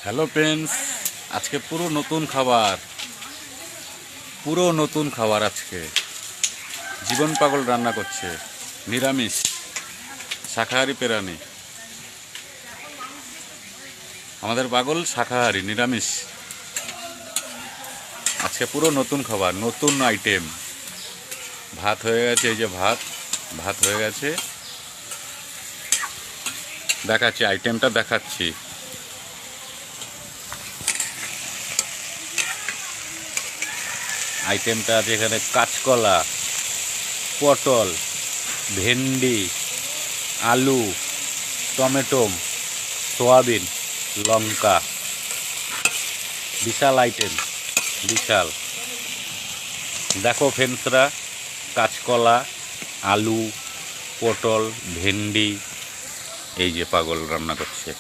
Hello friends, আজকে পুরো নতুন খাবার আজকে জীবন পাগল রান্না করছে। নিরামিষ শাকাহারি প্রাণী। আমাদের পাগল শাকাহারি নিরামিষ। আজকে পুরো নতুন খাবার, নতুন আইটেম। ভাত হয়ে গেছে, এই যে ভাত হয়ে গেছে। দেখাচ্ছি, আইটেমটা দেখাচ্ছি। আইটেমটা আছে এখানে কাঁচকলা, পটল, ভেন্ডি, আলু, টমেটো, সোয়াবিন, লঙ্কা। বিশাল আইটেম, বিশাল। দেখো ফ্রেন্ডসরা, কাঁচকলা, আলু, পটল, ভেন্ডি, এই যে পাগল রান্না করছে।